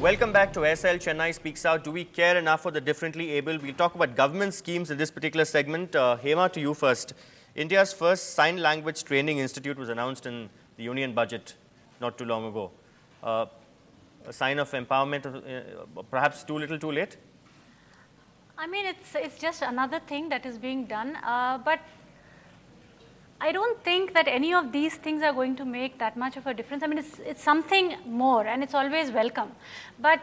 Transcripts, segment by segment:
Welcome back to SL Chennai Speaks Out. Do we care enough for the differently able? We'll talk about government schemes in this particular segment. Hema, to you first. India's first sign language training institute was announced in the union budget not too long ago. A sign of empowerment, perhaps too little, too late? I mean, it's just another thing that is being done, but I don't think that any of these things are going to make that much of a difference. I mean, it's something more, and it's always welcome. But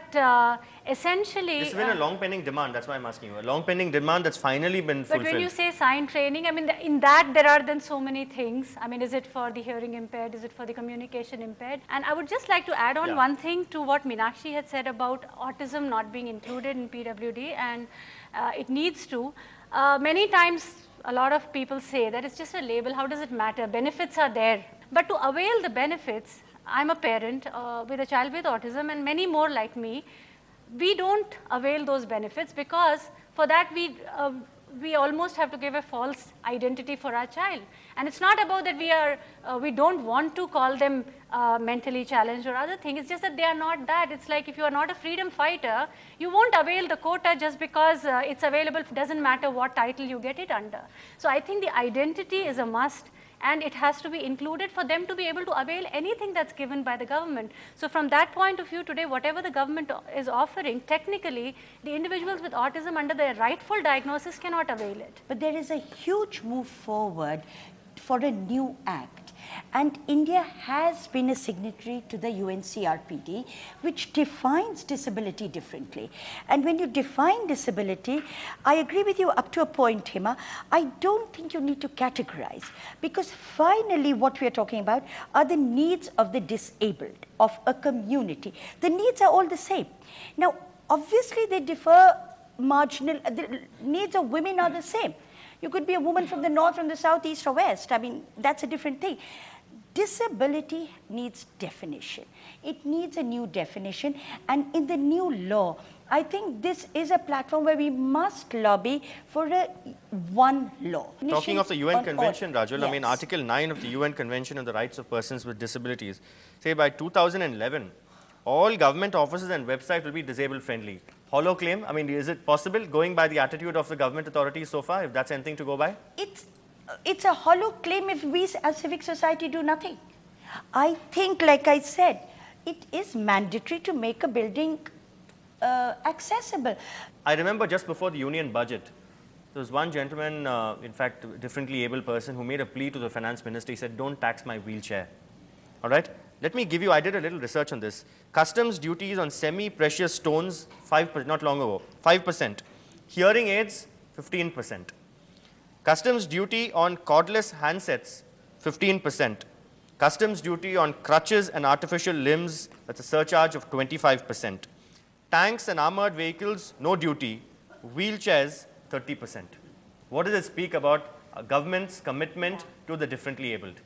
essentially, this has been a long pending demand. That's why I'm asking you. A long pending demand that's finally been fulfilled. But when you say sign training, I mean, in that there are then so many things. I mean, is it for the hearing impaired? Is it for the communication impaired? And I would just like to add on one thing to what Meenakshi had said about autism not being included in PWD, and it needs to. Many times, a lot of people say that it's just a label, how does it matter? Benefits are there. But to avail the benefits, I'm a parent with a child with autism and many more like me, we don't avail those benefits because for that we almost have to give a false identity for our child. And it's not about that we don't want to call them mentally challenged or other thing. It's just that they are not that. It's like if you are not a freedom fighter, you won't avail the quota just because it's available. It doesn't matter what title you get it under. So I think the identity is a must, and it has to be included for them to be able to avail anything that's given by the government. So from that point of view today, whatever the government is offering, technically the individuals with autism under their rightful diagnosis cannot avail it. But there is a huge move forward for a new act, and India has been a signatory to the UNCRPD, which defines disability differently. And when you define disability, I agree with you up to a point, Hema. I don't think you need to categorize, because finally what we are talking about are the needs of the disabled, of a community. The needs are all the same. Now, obviously they differ marginal, the needs of women are the same. You could be a woman from the north, from the south, east or west. I mean, that's a different thing. Disability needs definition. It needs a new definition. And in the new law, I think this is a platform where we must lobby for a one law. Talking of the UN Convention, Rajul, yes. I mean, Article 9 of the UN Convention on the Rights of Persons with Disabilities, say by 2011, all government offices and websites will be disabled friendly. Hollow claim, I mean, is it possible going by the attitude of the government authorities so far, if that's anything to go by? It's a hollow claim if we as civic society do nothing. I think, like I said, it is mandatory to make a building accessible. I remember just before the union budget, there was one gentleman, in fact, a differently able person, who made a plea to the finance minister. He said, don't tax my wheelchair. All right? Let me give you, I did a little research on this. Customs duties on semi-precious stones, 5%, not long ago, 5%. Hearing aids, 15%. Customs duty on cordless handsets, 15%. Customs duty on crutches and artificial limbs, that's a surcharge of 25%. Tanks and armored vehicles, no duty. Wheelchairs, 30%. What does it speak about a government's commitment to the differently abled?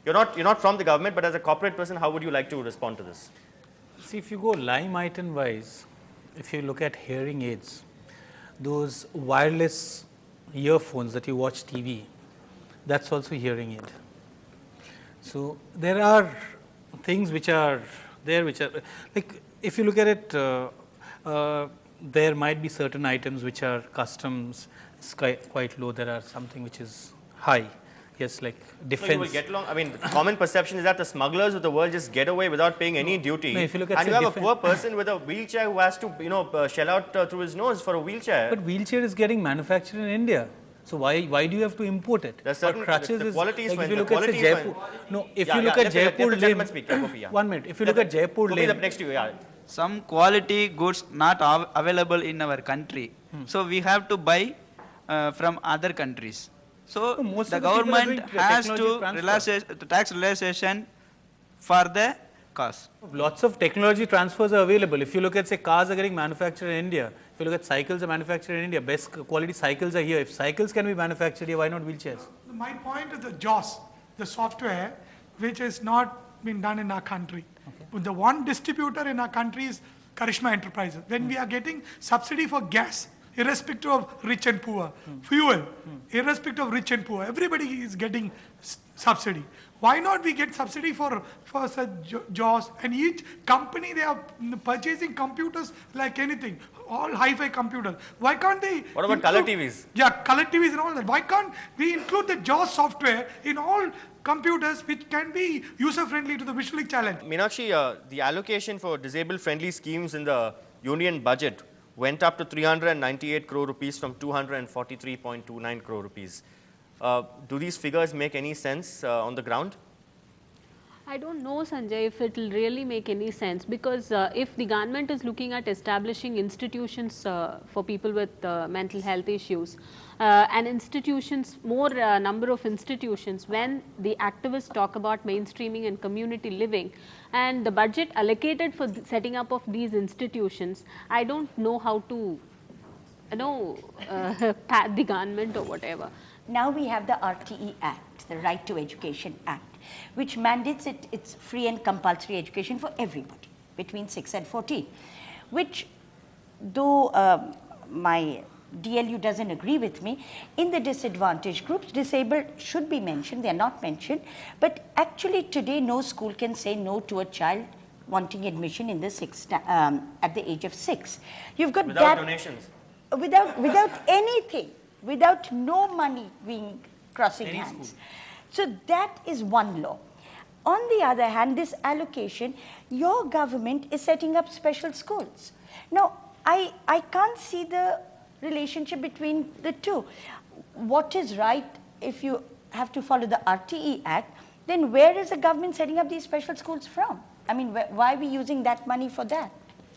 You're not from the government, but as a corporate person, how would you like to respond to this? See, if you go line item wise, if you look at hearing aids, those wireless earphones that you watch TV, that's also hearing aid. So there are things which are there, which are like, if you look at it, there might be certain items which are customs quite low. There are something which is high. Yes, like defense. So you will get along. I mean, the common perception is that the smugglers of the world just get away without paying any duty. No, if you look at, and you have a poor person with a wheelchair who has to, shell out through his nose for a wheelchair. But wheelchair is getting manufactured in India. So why do you have to import it? There's certain, crutches the quality is like when if you the look at Jaipur. No, if you look at Jaipur, one minute. If you look at Jaipur, next to you, some quality goods not available in our country. So we have to buy from other countries. So the government has to tax relaxation for the cost. Lots of technology transfers are available. If you look at, say, cars are getting manufactured in India. If you look at cycles are manufactured in India, best quality cycles are here. If cycles can be manufactured here, why not wheelchairs? My point is the JOS, the software, which has not been done in our country. Okay. The one distributor in our country is Karishma Enterprises. When we are getting subsidy for gas, irrespective of rich and poor. Fuel, irrespective of rich and poor. Everybody is getting subsidy. Why not we get subsidy for such JAWS, and each company they are purchasing computers like anything, all hi-fi computers. Why can't they? What about color TVs? Yeah, color TVs and all that. Why can't we include the JAWS software in all computers which can be user-friendly to the visually challenged? Meenakshi, the allocation for disabled-friendly schemes in the union budget went up to 398 crore rupees from 243.29 crore rupees. Do these figures make any sense on the ground? I don't know, Sanjay, if it will really make any sense, because if the government is looking at establishing institutions for people with mental health issues, and institutions, more number of institutions, when the activists talk about mainstreaming and community living, and the budget allocated for setting up of these institutions, I don't know how to, pat the government or whatever. Now we have the RTE Act, the Right to Education Act, which mandates it's free and compulsory education for everybody between 6 and 14, which, though my DLU doesn't agree with me, in the disadvantaged groups, disabled should be mentioned, they are not mentioned, but actually today no school can say no to a child wanting admission in the at the age of 6. You've got without donations? Without anything, without no money being crossing Any hands. school. So that is one law. On the other hand, this allocation, your government is setting up special schools. Now, I can't see the relationship between the two. What is right, if you have to follow the RTE Act, then where is the government setting up these special schools from? I mean, why are we using that money for that?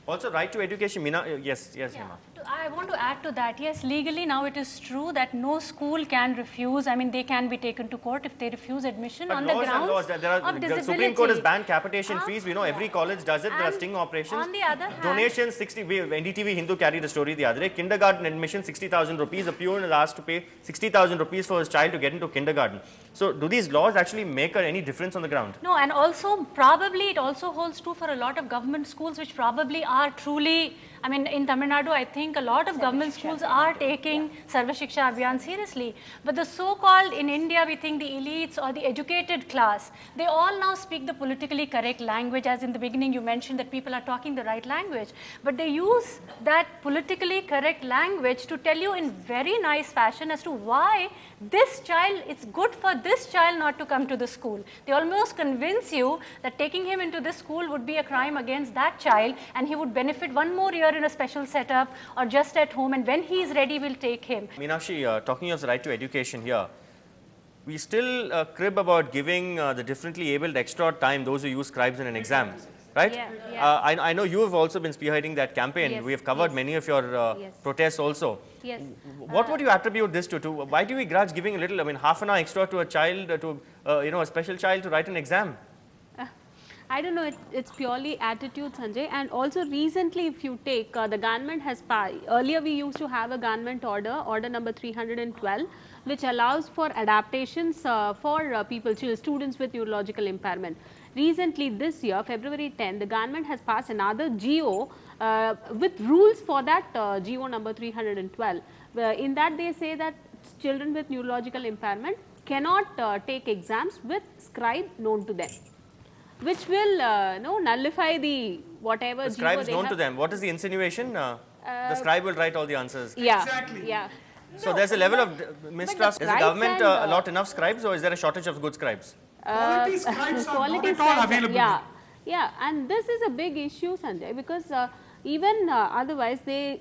Also, right to education, yes, Hema. I want to add to that. Yes, legally now it is true that no school can refuse. I mean, they can be taken to court if they refuse admission But on the laws and laws, grounds there are, of the disability. Supreme Court has banned capitation fees. We know every Yeah. college does it. There are And sting operations. on the other hand- Donations, NDTV Hindu carried the story the other day. Kindergarten admission, 60,000 rupees. A peon is asked to pay 60,000 rupees for his child to get into kindergarten. So, do these laws actually make any difference on the ground? No, and also probably it also holds true for a lot of government schools which probably are truly, I mean, in Tamil Nadu, I think a lot of government schools are taking Sarva Shiksha Abhiyan seriously. But the so-called, in India, we think the elites or the educated class, they all now speak the politically correct language, as in the beginning you mentioned that people are talking the right language. But they use that politically correct language to tell you in very nice fashion as to why this child, it's good for this child not to come to the school. They almost convince you that taking him into this school would be a crime against that child, and he would benefit one more year in a special setup or just at home, and when he is ready, we'll take him. Meenakshi, talking of the right to education here, we still crib about giving the differently abled extra time, those who use scribes in an exam, right? Yeah, yeah. I know you have also been spearheading that campaign. Yes, We have covered yes. many of your Yes. protests also. Yes. What would you attribute this to? Why do we grudge giving a little, I mean, half an hour extra to a child, a special child to write an exam? I don't know, it's purely attitude, Sanjay. And also recently, if you take, the government has, earlier we used to have a government order number 312, which allows for adaptations for people, students with neurological impairment. Recently this year, February 10, the government has passed another GO with rules for that GO number 312. In that they say that children with neurological impairment cannot take exams with scribe known to them, which will nullify the whatever The scribe GO is they known have. to them. What is the insinuation? The scribe will write all the answers. Yeah, Exactly. yeah. So there's a level of mistrust. Does the scribes government and, allot enough scribes, or is there a shortage of good scribes? Quality scribes are Quality not at all scribes, available. Yeah, yeah, and this is a big issue, Sanjay, because even otherwise they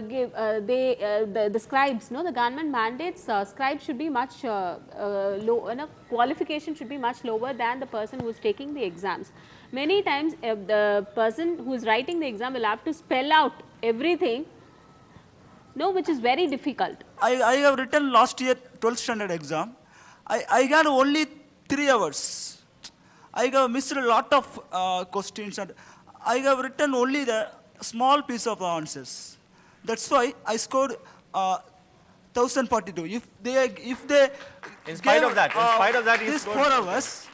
give the scribes, the government mandates scribes should be much low, qualification should be much lower than the person who is taking the exams. Many times the person who is writing the exam will have to spell out everything, which is very difficult. I have written last year 12th standard exam. I got only 3 hours. I have missed a lot of questions, and I have written only the small piece of answers. That's why I scored 1042. If they In spite of that, you these scored 4 hours,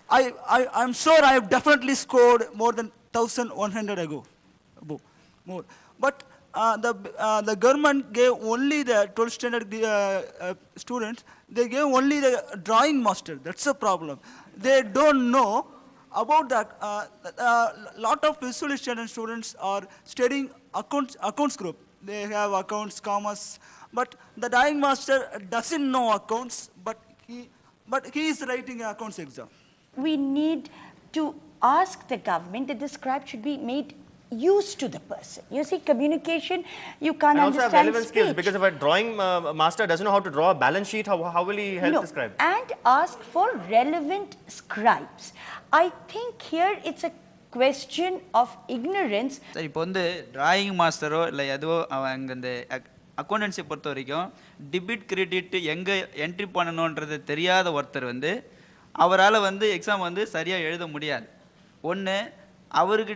I'm sure I have definitely scored more than 1100 more. But the government gave only the 12th standard students, they gave only the drawing master. That's the problem. They don't know about that. Lot of visual students are studying accounts group. They have accounts, commerce, but the drawing master doesn't know accounts, but he is writing an accounts exam. We need to ask the government that the scribe should be made used to the person. You see, communication, you can't And also have understand relevant skills, speech. because if a drawing master doesn't know how to draw a balance sheet, how will he help the scribe? And ask for relevant scribes. I think here it's a question of ignorance. சரி, இப்போ வந்து drawing மாஸ்டரோ இல்லை எதுவோ அவங்க இந்த accountancy பொறுத்த வரைக்கும் debit credit எங்கே என்ட்ரி பண்ணணுன்றது தெரியாத ஒருத்தர் வந்து அவரால் வந்து எக்ஸாம் வந்து சரியாக எழுத முடியாது. ஒன்று, அவருக்கு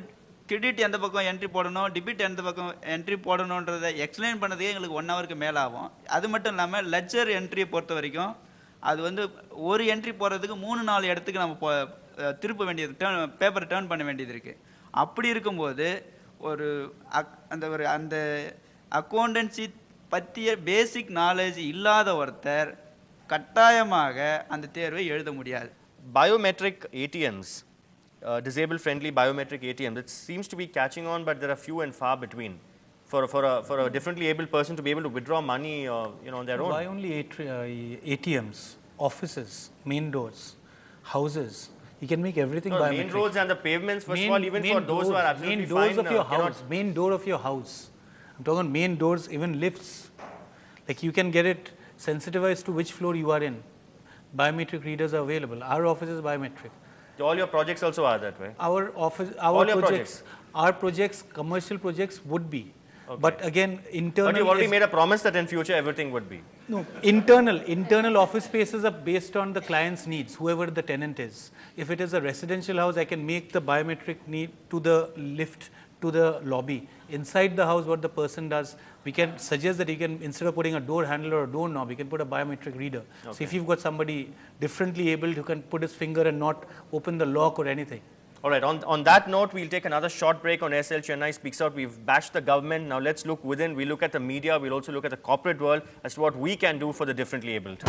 கிரெடிட் எந்த பக்கம் என்ட்ரி போடணும், டெபிட் எந்த பக்கம் என்ட்ரி போடணுன்றதை எக்ஸ்பிளைன் பண்ணதுக்கே எங்களுக்கு 1 ஹவருக்கு மேலே ஆகும். அது மட்டும் இல்லாமல் லெட்ஜர் என்ட்ரியை பொறுத்த வரைக்கும் அது வந்து ஒரு என்ட்ரி போடுறதுக்கு 3-4 இடத்துக்கு நம்ம திருப்ப வேண்டியது, பேப்பரை டேர்ன் பண்ண வேண்டியது இருக்குது. அப்படி இருக்கும்போது அந்த அக்கௌண்டன்சி பற்றிய பேசிக் நாலேஜ் இல்லாத ஒருத்தர் கட்டாயமாக அந்த தேர்வை எழுத முடியாது. Biometric ATMs, disabled friendly biometric ATMs, it seems to be catching on, but there are few and far between for a differently abled person to be able to withdraw money on their own. Why only ATMs, offices, main doors, houses? You can make everything biometric. Main roads and the pavements, first of all, even for those who are absolutely main doors fine. Of your house, main door of your house. I'm talking about main doors, even lifts. Like you can get it sensitized to which floor you are in. Biometric readers are available. Our office is biometric. All your projects also are that way. Our office, our projects, commercial projects would be. Okay. But again, internal. But you've already made a promise that in future everything would be. No, internal office spaces are based on the client's needs, whoever the tenant is. If it is a residential house, I can make the biometric need to the lift, to the lobby. Inside the house, what the person does, we can suggest that he can, instead of putting a door handle or a door knob, he can put a biometric reader. Okay. So if you've got somebody differently abled who can put his finger and not open the lock or anything. All right, on that note, we'll take another short break on SL Chennai Speaks Out. We've bashed the government. Now let's look within. We'll look at the media. We'll also look at the corporate world as to what we can do for the differently abled.